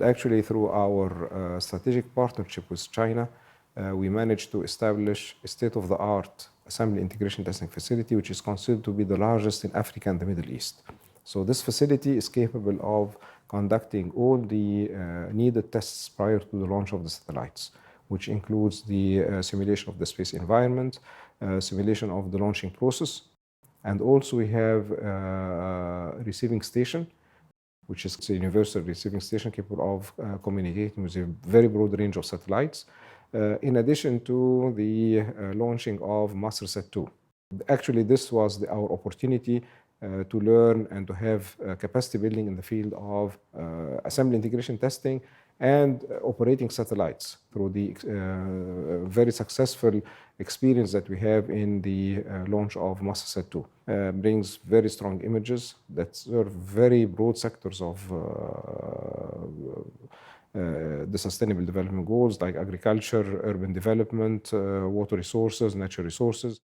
Actually, through our strategic partnership with China, we managed to establish a state-of-the-art assembly integration testing facility, which is considered to be the largest in Africa and the Middle East. So this facility is capable of conducting all the needed tests prior to the launch of the satellites, which includes the simulation of the space environment, simulation of the launching process, and also we have a receiving station, which is a universal receiving station capable of communicating with a very broad range of satellites, in addition to the launching of Mastersat-2. Actually, this was our opportunity to learn and to have capacity building in the field of assembly integration testing and operating satellites through the very successful experience that we have in the launch of Mastersat-2. Brings very strong images that serve very broad sectors of the Sustainable Development Goals like agriculture, urban development, water resources, natural resources.